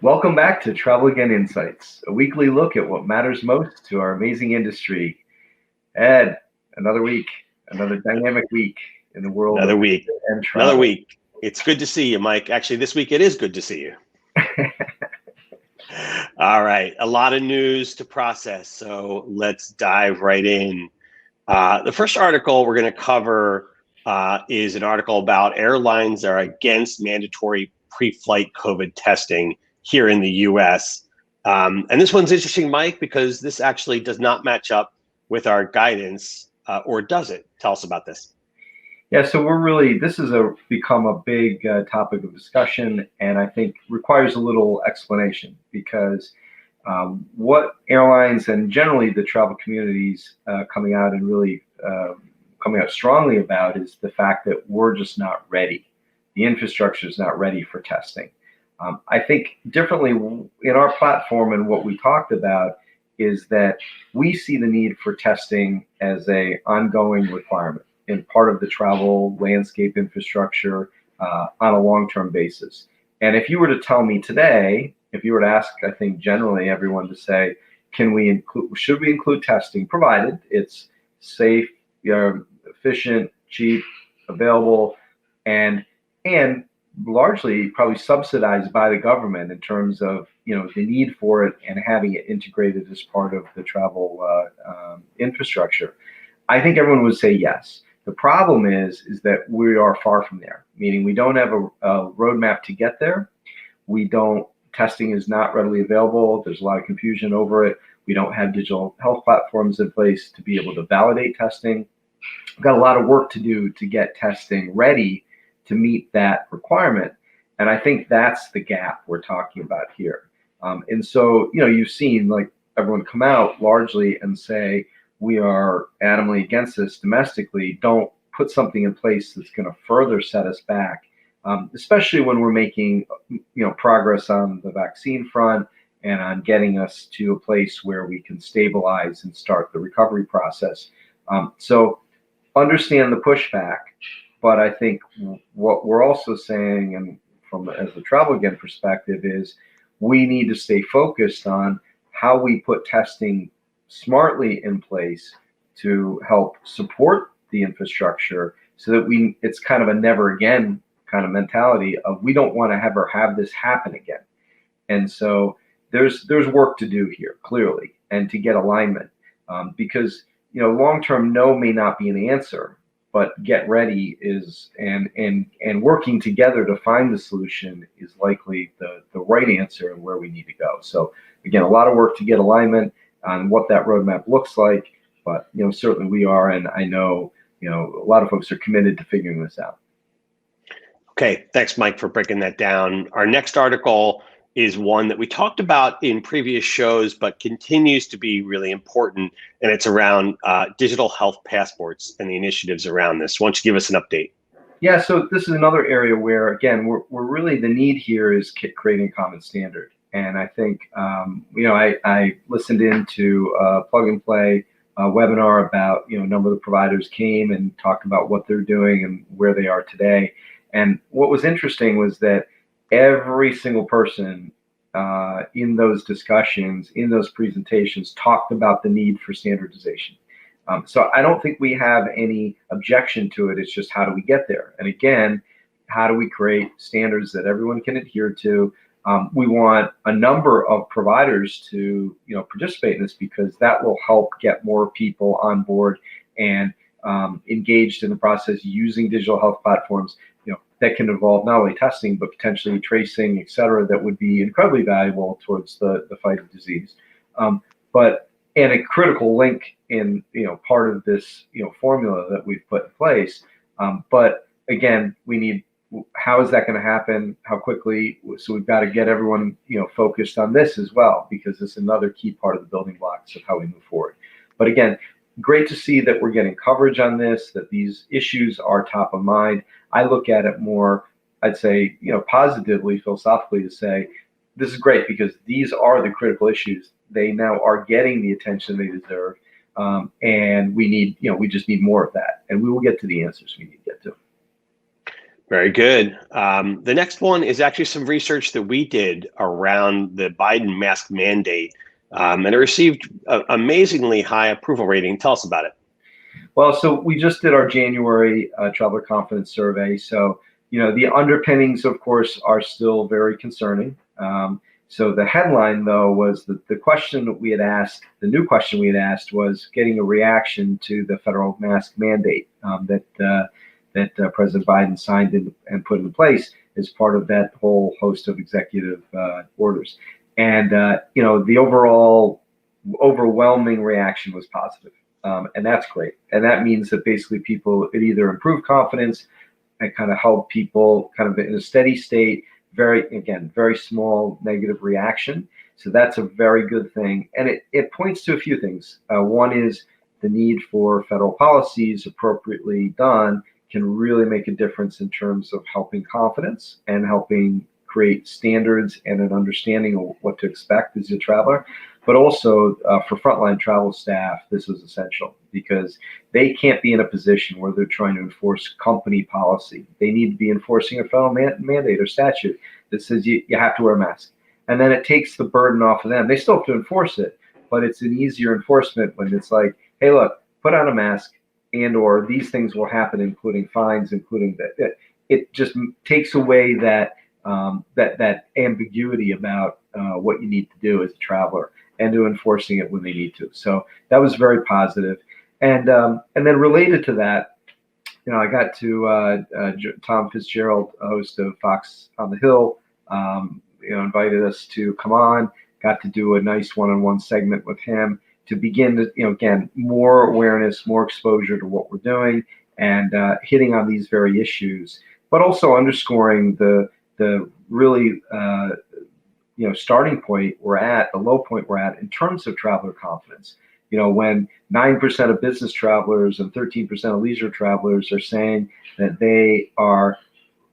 Welcome back to Travel Again Insights, a weekly look at what matters most to our amazing industry. Ed, another week, another dynamic week in the world Another of week. and travel. Another week. It's good to see you, Mike. Actually, this week it is good to see you. All right. A lot of news to process, so let's dive right in. The first article we're going to cover is an article about airlines that are against mandatory pre-flight COVID testing here in the U.S. And this one's interesting, Mike, because this actually does not match up with our guidance, or does it? Tell us about this. Yeah, so this has become a big topic of discussion, and I think requires a little explanation because what airlines and generally the travel communities coming out and really coming out strongly about is the fact that we're just not ready. The infrastructure is not ready for testing. I think differently in our platform and what we talked about is that we see the need for testing as an ongoing requirement and part of the travel landscape infrastructure on a long-term basis. And if you were to tell me today, if you were to ask, I think generally everyone to say, should we include testing, provided it's safe, efficient, cheap, available, and largely probably subsidized by the government in terms of the need for it and having it integrated as part of the travel infrastructure, I think everyone would say yes. The problem is that we are far from there, meaning we don't have a roadmap to get there. Testing is not readily available. There's a lot of confusion over it. We don't have digital health platforms in place to be able to validate testing. We've got a lot of work to do to get testing ready to meet that requirement. And I think that's the gap we're talking about here. And so, you've seen like everyone come out largely and say, we are adamantly against this domestically. Don't put something in place that's going to further set us back, especially when we're making progress on the vaccine front and on getting us to a place where we can stabilize and start the recovery process. So understand the pushback, but I think what we're also saying, and as a Travel Again perspective, is we need to stay focused on how we put testing smartly in place to help support the infrastructure so that it's kind of a never again kind of mentality of we don't want to ever have this happen again. And so there's work to do here, clearly, and to get alignment because long-term no may not be an answer, but get ready is and working together to find the solution is likely the right answer and where we need to go. So again, a lot of work to get alignment on what that roadmap looks like, but certainly we are, and I know a lot of folks are committed to figuring this out. Okay, thanks, Mike, for breaking that down. Our next article is one that we talked about in previous shows, but continues to be really important, and it's around digital health passports and the initiatives around this. Why don't you give us an update? Yeah, so this is another area where, again, we're really the need here is creating a common standard. And I think, I listened into a Plug and Play webinar about, a number of the providers came and talked about what they're doing and where they are today. And what was interesting was that every single person in those discussions, in those presentations, talked about the need for standardization. So I don't think we have any objection to it. It's just how do we get there? And again, how do we create standards that everyone can adhere to? We want a number of providers to participate in this because that will help get more people on board and engaged in the process using digital health platforms that can involve not only testing but potentially tracing, et cetera, that would be incredibly valuable towards the fight of disease. And a critical link in part of this formula that we've put in place. But again, we need, how is that going to happen? How quickly? So we've got to get everyone focused on this as well, because it's another key part of the building blocks of how we move forward. But again, great to see that we're getting coverage on this, that these issues are top of mind. I look at it more, I'd say, positively, philosophically, to say this is great because these are the critical issues. They now are getting the attention they deserve, and we just need more of that, and we will get to the answers we need to get to. Very good. The next one is actually some research that we did around the Biden mask mandate, and it received an amazingly high approval rating. Tell us about it. Well, so we just did our January traveler confidence survey. So, the underpinnings, of course, are still very concerning. So the headline, though, was that the question that we had asked, the new question we had asked, was getting a reaction to the federal mask mandate that President Biden signed and put in place as part of that whole host of executive orders. And the overwhelming reaction was positive. And that's great. And that means that basically it either improved confidence and kind of help people kind of in a steady state, very small negative reaction. So that's a very good thing. And it points to a few things. One is the need for federal policies appropriately done can really make a difference in terms of helping confidence and helping create standards and an understanding of what to expect as a traveler. But also for frontline travel staff, this is essential because they can't be in a position where they're trying to enforce company policy. They need to be enforcing a federal mandate or statute that says you have to wear a mask. And then it takes the burden off of them. They still have to enforce it, but it's an easier enforcement when it's like, hey, look, put on a mask or these things will happen, including fines, including that. It just takes away that ambiguity about what you need to do as a traveler and to enforcing it when they need to. So that was very positive. And then related to that, I got to Tom Fitzgerald, host of Fox on the Hill, invited us to come on, got to do a nice one-on-one segment with him to begin to, again, more awareness, more exposure to what we're doing and hitting on these very issues, but also underscoring the really, starting point we're at, the low point we're at in terms of traveler confidence. When 9% of business travelers and 13% of leisure travelers are saying that they are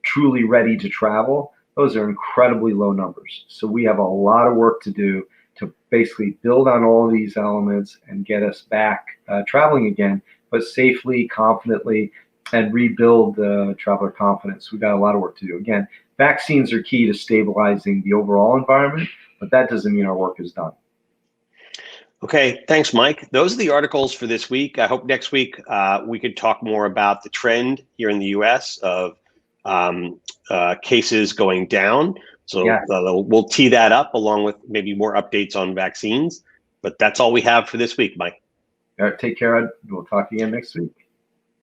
truly ready to travel, those are incredibly low numbers. So we have a lot of work to do to basically build on all of these elements and get us back traveling again, but safely, confidently, and rebuild traveler confidence. We've got a lot of work to do. Again, vaccines are key to stabilizing the overall environment, but that doesn't mean our work is done. Okay, thanks, Mike. Those are the articles for this week. I hope next week we could talk more about the trend here in the U.S. of cases going down. So yeah. We'll tee that up along with maybe more updates on vaccines. But that's all we have for this week, Mike. All right, take care. We'll talk again next week.